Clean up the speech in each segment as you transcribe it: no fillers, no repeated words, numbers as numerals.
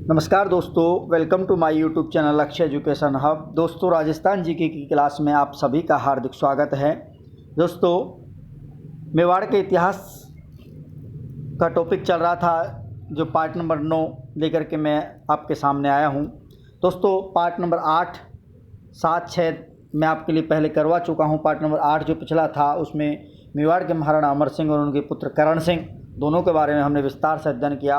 नमस्कार दोस्तों, welcome to my YouTube channel Lakshya education hub. दोस्तों, राजस्थान जीके की क्लास में आप सभी का हार्दिक स्वागत है। दोस्तों, मेवाड़ के इतिहास का टॉपिक चल रहा था, जो पार्ट नंबर 9 लेकर के मैं आपके सामने आया हूं। दोस्तों, पार्ट नंबर 8, 7, 6 मैं आपके लिए पहले करवा चुका हूं। पार्ट नंबर 8 जो पिछला था, उसमें मेवाड़ के महाराणा अमर सिंह और उनके पुत्र करण सिंह दोनों के बारे में हमने विस्तार से अध्ययन किया।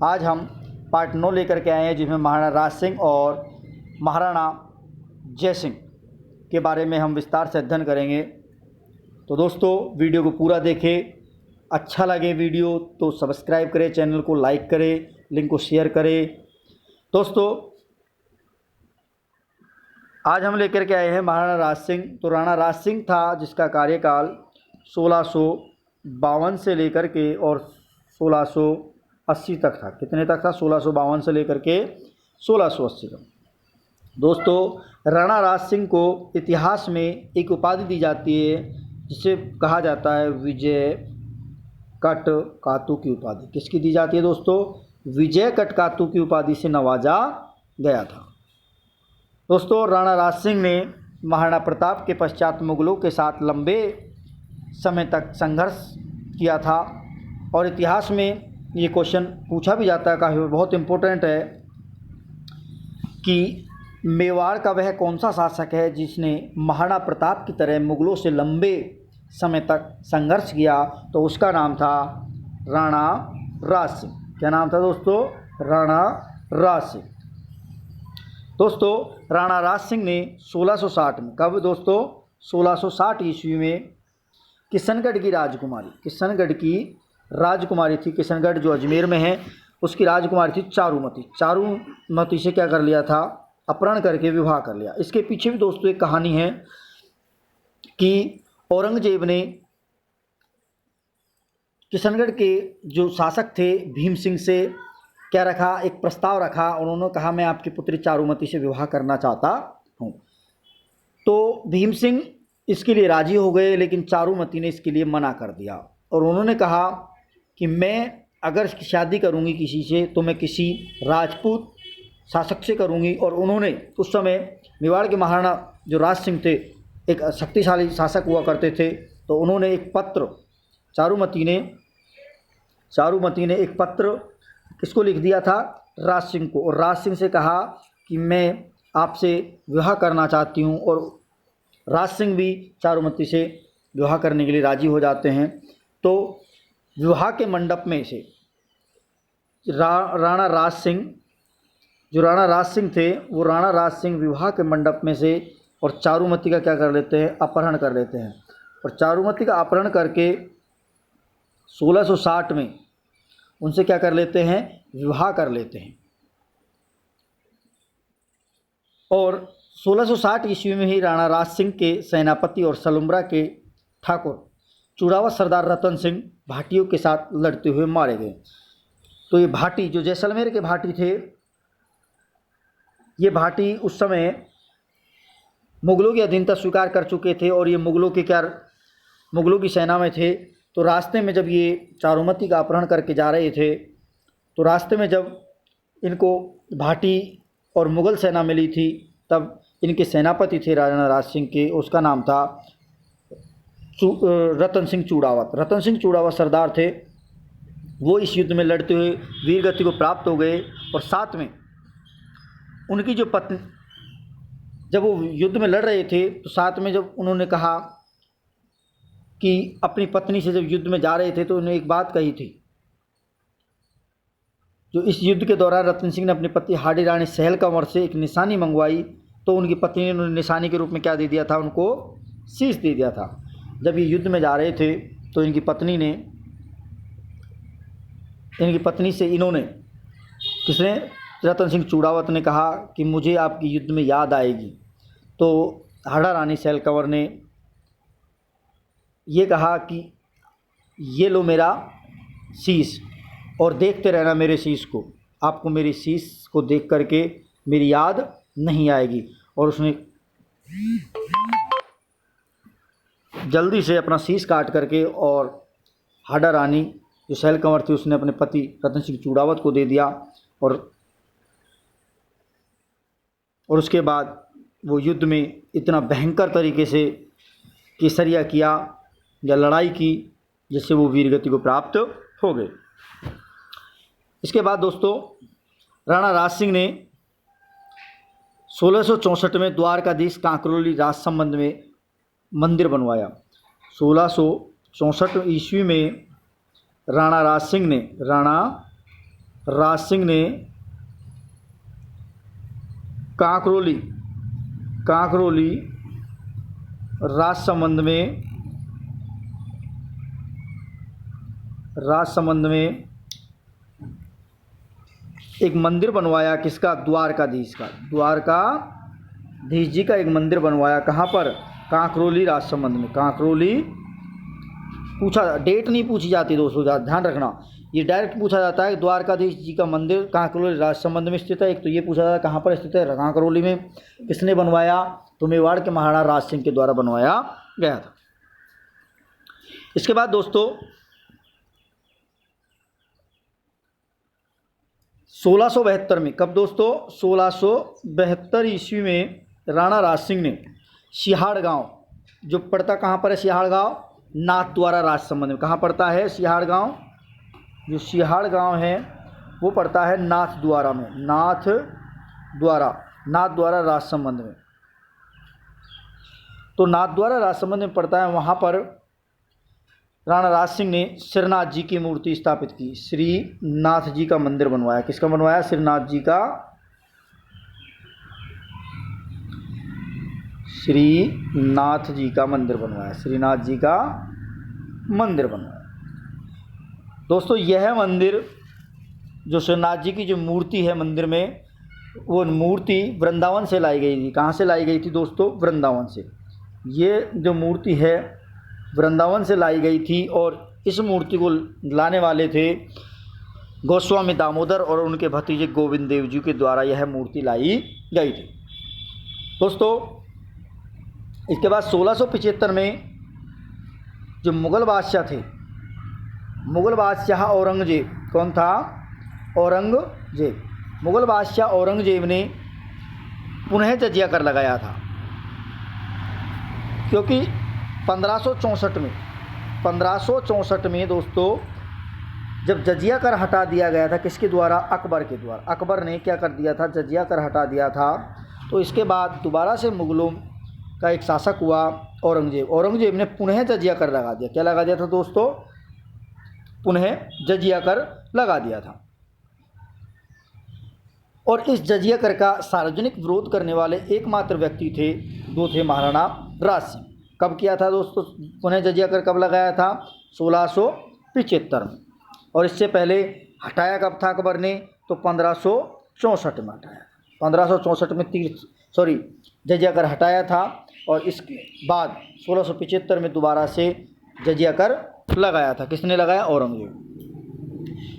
आज हम पार्ट 9 लेकर के आए हैं, जिसमें महाराणा राज सिंह और महाराणा जय सिंह के बारे में हम विस्तार से अध्ययन करेंगे। तो दोस्तों, वीडियो को पूरा देखें। अच्छा लगे वीडियो तो सब्सक्राइब करें, चैनल को लाइक करें, लिंक को शेयर करें। दोस्तों, आज हम लेकर के आए हैं महाराणा राज सिंह। तो राणा राज सिंह था जिसका कार्यकाल 1652 से लेकर के और 1680 तक था। कितने तक था? 1652 से लेकर के 1680 तक। दोस्तों, राणा राज सिंह को इतिहास में एक उपाधि दी जाती है, जिसे कहा जाता है विजय कटकातु की उपाधि। किसकी दी जाती है दोस्तों? विजय कटकातु की उपाधि से नवाजा गया था। दोस्तों, राणा राज सिंह ने महाराणा प्रताप के पश्चात मुगलों के साथ लंबे समय तक संघर्ष किया था। और इतिहास में ये क्वेश्चन पूछा भी जाता है, काफ़ी बहुत इम्पोर्टेंट है, कि मेवाड़ का वह कौन सा शासक है जिसने महाराणा प्रताप की तरह मुगलों से लंबे समय तक संघर्ष किया? तो उसका नाम था राणा राज सिंह। क्या नाम था दोस्तों? राणा राज सिंह। दोस्तों, राणा राज सिंह ने 1660 में, कब दोस्तों? 1660 ईस्वी में किशनगढ़ की राजकुमारी थी। किशनगढ़ जो अजमेर में है, उसकी राजकुमारी थी चारूमती से क्या कर लिया था? अपहरण करके विवाह कर लिया। इसके पीछे भी दोस्तों एक कहानी है कि औरंगजेब ने किशनगढ़ के जो शासक थे भीम सिंह से क्या रखा? एक प्रस्ताव रखा। उन्होंने कहा, मैं आपकी पुत्री चारूमती से विवाह करना चाहता हूँ। तो भीम सिंह इसके लिए राजी हो गए, लेकिन चारूमती ने इसके लिए मना कर दिया। और उन्होंने कहा कि मैं अगर इसकी शादी करूँगी किसी से, तो मैं किसी राजपूत शासक से करूँगी। और उन्होंने उस समय मेवाड़ के महाराणा जो राज सिंह थे, एक शक्तिशाली शासक हुआ करते थे। तो उन्होंने एक पत्र, चारूमती ने एक पत्र किसको लिख दिया था? राज सिंह को। और राज सिंह से कहा कि मैं आपसे विवाह करना चाहती हूँ। और राज सिंह भी चारूमती से विवाह करने के लिए राजी हो जाते हैं। तो विवाह के मंडप में से राणा राज सिंह थे, वो राणा राज सिंह विवाह के मंडप में से और चारूमती का क्या कर लेते हैं? अपहरण कर लेते हैं। और चारूमती का अपहरण करके 1660 में उनसे क्या कर लेते हैं? विवाह कर लेते हैं। और 1660 ईस्वी में ही राणा राज सिंह के सेनापति और सलुम्बरा के ठाकुर चूड़ावत सरदार रतन सिंह भाटियों के साथ लड़ते हुए मारे गए। तो ये भाटी जो जैसलमेर के भाटी थे, ये भाटी उस समय मुगलों की अधीनता स्वीकार कर चुके थे और ये मुगलों की सेना में थे। तो रास्ते में जब ये चारूमती का अपहरण करके जा रहे थे, तो रास्ते में जब इनको भाटी और मुग़ल सेना मिली थी, तब इनके सेनापति थे राणा राज सिंह के, उसका नाम था रतन सिंह चूड़ावत सरदार थे। वो इस युद्ध में लड़ते हुए वीर गति को प्राप्त हो गए। और साथ में उनकी जो पत्नी, जब वो युद्ध में लड़ रहे थे, तो साथ में जब उन्होंने कहा कि अपनी पत्नी से जब युद्ध में जा रहे थे, तो उन्होंने एक बात कही थी, जो इस युद्ध के दौरान रतन सिंह ने अपनी पत्नी हाडी रानी सहल कंवर से एक निशानी मंगवाई। तो उनकी पत्नी ने उन्हें निशानी के रूप में क्या दे दिया था? उनको शीश दे दिया था। जब ये युद्ध में जा रहे थे, तो इनकी पत्नी से इन्होंने, किसने? रतन सिंह चूड़ावत ने कहा कि मुझे आपकी युद्ध में याद आएगी। तो हाड़ा रानी सहल कंवर ने ये कहा कि ये लो मेरा शीश और देखते रहना मेरे शीश को, आपको मेरी शीश को देख करके मेरी याद नहीं आएगी। और उसने जल्दी से अपना शीश काट करके और हाड़ा रानी जो सहल कंवर थी, उसने अपने पति रतन सिंह चूड़ावत को दे दिया। और और उसके बाद वो युद्ध में इतना भयंकर तरीके से केसरिया किया या लड़ाई की, जिससे वो वीरगति को प्राप्त हो गए। इसके बाद दोस्तों राणा राज सिंह ने 1664 में द्वारकाधीश कांकरोली राजसमंद में मंदिर बनवाया। 1664 ईस्वी में राणा राज सिंह ने कांकरोली राजसमंद में एक मंदिर बनवाया। किसका? द्वारकाधीश का। द्वारकाधीश जी का एक मंदिर बनवाया। कहाँ पर? कांकरोली राजसमंद में। कांकरोली डेट नहीं पूछी जाती दोस्तों, ध्यान रखना, ये डायरेक्ट पूछा जाता है द्वारकाधीश जी का मंदिर कांकरोली राजसमंद में स्थित है। एक तो ये पूछा जाता है कहाँ पर स्थित है, कांकरोली में। किसने बनवाया? तो मेवाड़ के महाराणा राज सिंह के द्वारा बनवाया गया था। इसके बाद दोस्तों 1672 में, कब दोस्तों? 1672 ईस्वी में राणा राज सिंह ने सिहाड़ गांव, जो पड़ता कहाँ पर है सिहाड़ गांव? नाथद्वारा राजसमंद में। कहाँ पड़ता है सिहाड़ गांव? जो सिहाड़ गांव है वो पड़ता है नाथद्वारा में। नाथद्वारा राजसमंद में। तो नाथद्वारा राजसमंद में पड़ता है, वहाँ पर राणा राज सिंह ने श्रीनाथ जी की मूर्ति स्थापित की। श्रीनाथ जी का मंदिर बनवाया। किसका बनवाया? श्रीनाथ जी का मंदिर बनवाया। श्रीनाथ जी का मंदिर बनवाया। दोस्तों यह मंदिर, जो श्रीनाथ जी की जो मूर्ति है मंदिर में, वो मूर्ति वृंदावन से लाई गई थी। कहाँ से लाई गई थी दोस्तों? वृंदावन से। ये जो मूर्ति है वृंदावन से लाई गई थी, और इस मूर्ति को लाने वाले थे गोस्वामी दामोदर और उनके भतीजे गोविंद देव जी के द्वारा यह मूर्ति लाई गई थी दोस्तों। इसके बाद 1675 में जो मुग़ल बादशाह थे, मुग़ल बादशाह औरंगजेब, कौन था? औरंगजेब। मुग़ल बादशाह औरंगजेब ने पुनः जजिया कर लगाया था, क्योंकि 1564 में दोस्तों जब जजिया कर हटा दिया गया था, किसके द्वारा? अकबर के द्वारा। अकबर ने क्या कर दिया था? जजिया कर हटा दिया था। तो इसके बाद दोबारा से मुग़लों का एक शासक हुआ औरंगजेब। औरंगजेब ने पुनः जजिया कर लगा दिया। क्या लगा दिया था दोस्तों? पुनः जजिया कर लगा दिया था। और इस जजिया कर का सार्वजनिक विरोध करने वाले एकमात्र व्यक्ति थे, वो थे महाराणा राज सिंह। कब किया था दोस्तों पुनः जजिया कर? कब लगाया था? 1675 में। और इससे पहले हटाया कब था अकबर ने? तो 1564 में हटाया। 1564 में जजिया कर हटाया था, और इसके बाद 1675 में दोबारा से जजिया कर लगाया था। किसने लगाया? औरंगजेब।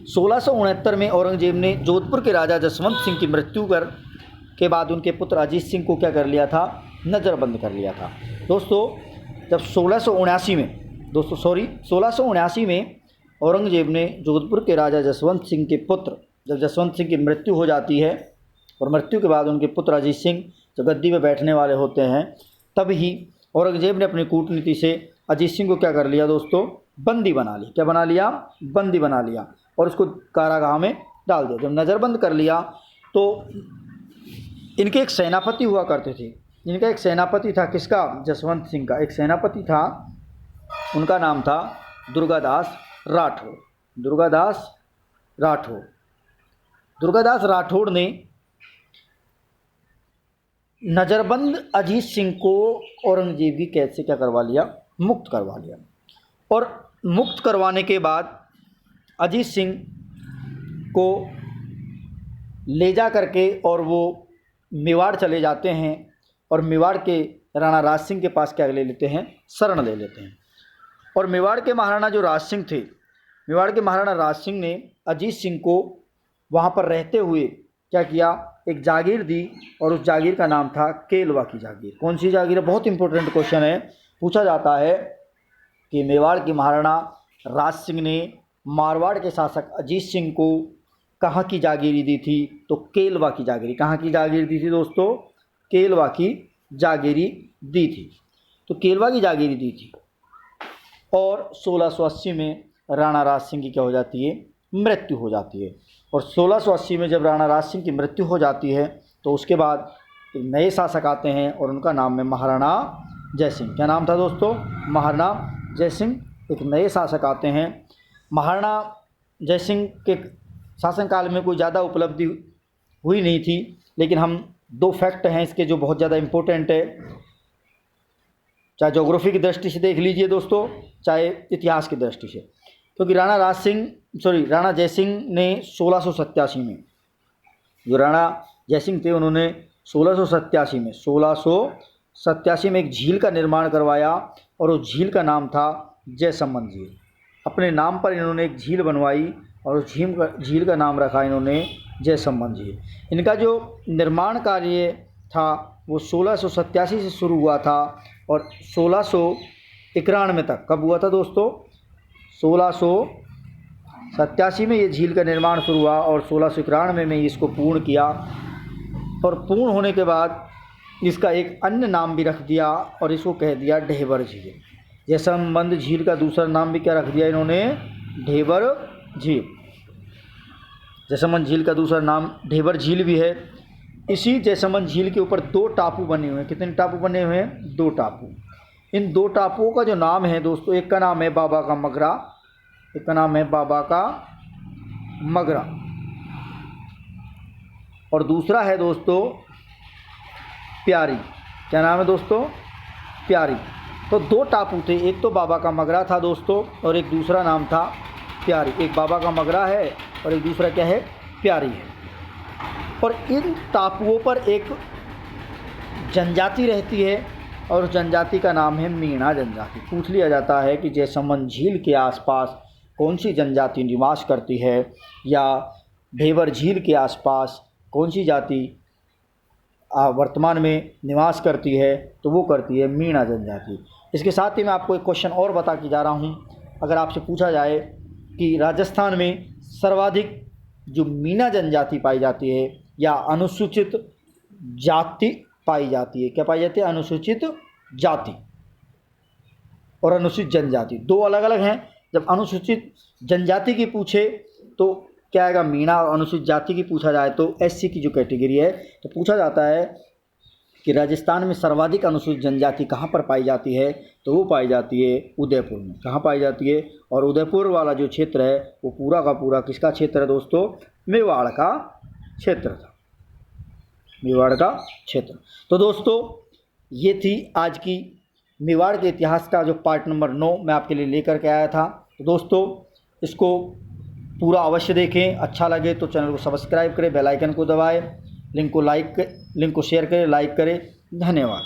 1669 में औरंगजेब ने जोधपुर के राजा जसवंत सिंह की मृत्यु के बाद उनके पुत्र अजीत सिंह को क्या कर लिया था? नज़रबंद कर लिया था दोस्तों। जब 1679 में औरंगजेब ने जोधपुर के राजा जसवंत सिंह के पुत्र, जब जसवंत सिंह की मृत्यु हो जाती है और मृत्यु के बाद उनके पुत्र अजीत सिंह जब गद्दी पर बैठने वाले होते हैं, तब ही औरंगजेब ने अपनी कूटनीति से अजीत सिंह को क्या कर लिया दोस्तों? बंदी बना लिया। क्या बना लिया? बंदी बना लिया, और उसको कारागाह में डाल दिया। जब नज़रबंद कर लिया तो इनके एक सेनापति हुआ करते थे। इनका एक सेनापति था, किसका? जसवंत सिंह का एक सेनापति था, उनका नाम था दुर्गादास राठौड़ ने नज़रबंद अजीत सिंह को औरंगजेब की कैद से क्या करवा लिया? मुक्त करवा लिया। और मुक्त करवाने के बाद अजीत सिंह को ले जा करके और वो मेवाड़ चले जाते हैं, और मेवाड़ के राणा राज सिंह के पास क्या ले लेते हैं? शरण ले लेते हैं। और मेवाड़ के महाराणा जो राज सिंह थे, मेवाड़ के महाराणा राज सिंह ने अजीत सिंह को वहाँ पर रहते हुए क्या किया? एक जागीर दी, और उस जागीर का नाम था केलवा की जागीर। कौन सी जागीर है? बहुत इंपॉर्टेंट क्वेश्चन है, पूछा जाता है कि मेवाड़ की महाराणा राज सिंह ने मारवाड़ के शासक अजीत सिंह को कहाँ की जागीरी दी थी? तो केलवा की जागीरी। कहाँ की जागीर दी थी दोस्तों? केलवा की जागीरी दी थी। तो केलवा की जागीरी दी थी। और 1680 में राणा राज सिंह की क्या हो जाती है, मृत्यु हो जाती है। और 1680 में जब राणा राज सिंह की मृत्यु हो जाती है तो उसके बाद एक नए शासक आते हैं और उनका नाम है महाराणा जयसिंह। क्या नाम था दोस्तों, महाराणा जयसिंह। एक नए शासक आते हैं। महाराणा जयसिंह के शासनकाल में कोई ज़्यादा उपलब्धि हुई नहीं थी, लेकिन हम दो फैक्ट हैं इसके जो बहुत ज़्यादा इम्पोर्टेंट है, चाहे ज्योग्राफी की दृष्टि से देख लीजिए दोस्तों, चाहे इतिहास की दृष्टि से। क्योंकि राणा जयसिंह ने 1687 में, जो राणा जयसिंह थे उन्होंने 1687 में एक झील का निर्माण करवाया और उस झील का नाम था जयसमंद झील। अपने नाम पर इन्होंने एक झील बनवाई और उस झील का नाम रखा इन्होंने जयसमंद झील। इनका जो निर्माण कार्य था वो 1687 से शुरू हुआ था और 1691 तक कब हुआ था दोस्तों, 1687 में ये झील का निर्माण शुरू हुआ और 1691 में इसको पूर्ण किया। और पूर्ण होने के बाद इसका एक अन्य नाम भी रख दिया और इसको कह दिया ढेबर झील। जयसमंद झील का दूसरा नाम भी क्या रख दिया इन्होंने, ढेबर झील। जयसमंद झील का दूसरा नाम ढेबर झील भी है। इसी जयसमंद झील के ऊपर 2 टापू बने हुए हैं। कितने टापू बने हुए हैं, 2 टापू। इन 2 टापुओं का जो नाम है दोस्तों, एक का नाम है बाबा का मगरा, एक का नाम है बाबा का मगरा, और दूसरा है दोस्तों प्यारी। क्या नाम है दोस्तों, प्यारी। तो 2 टापू थे, एक तो बाबा का मगरा था दोस्तों और एक दूसरा नाम था प्यारी। एक बाबा का मगरा है और एक दूसरा क्या है, प्यारी है। और इन टापुओं पर एक जनजाति रहती है और उस जनजाति का नाम है मीणा जनजाति। पूछ लिया जाता है कि जयसमंद झील के आसपास कौन सी जनजाति निवास करती है या ढेबर झील के आसपास कौन सी जाति वर्तमान में निवास करती है, तो वो करती है मीणा जनजाति। इसके साथ ही मैं आपको एक क्वेश्चन और बता के जा रहा हूँ। अगर आपसे पूछा जाए कि राजस्थान में सर्वाधिक जो मीणा जनजाति पाई जाती है या अनुसूचित जाति पाई जाती है, क्या पाई जाती है, अनुसूचित जाति और अनुसूचित जनजाति 2 अलग अलग हैं। जब अनुसूचित जनजाति की पूछे तो क्या आएगा, मीणा। और अनुसूचित जाति की पूछा जाए तो एससी की जो कैटेगरी है, तो पूछा जाता है कि राजस्थान में सर्वाधिक अनुसूचित जनजाति कहाँ पर पाई जाती है, तो वो पाई जाती है उदयपुर में। कहाँ पाई जाती है, और उदयपुर वाला जो क्षेत्र है वो पूरा का पूरा किसका क्षेत्र है दोस्तों, मेवाड़ का क्षेत्र था, मेवाड़ का क्षेत्र। तो दोस्तों ये थी आज की मेवाड़ के इतिहास का जो पार्ट नंबर 9 मैं आपके लिए लेकर के आया था। तो दोस्तों इसको पूरा अवश्य देखें, अच्छा लगे तो चैनल को सब्सक्राइब करें, बेल आइकन को दबाएं, लिंक को शेयर करें, लाइक करें। धन्यवाद।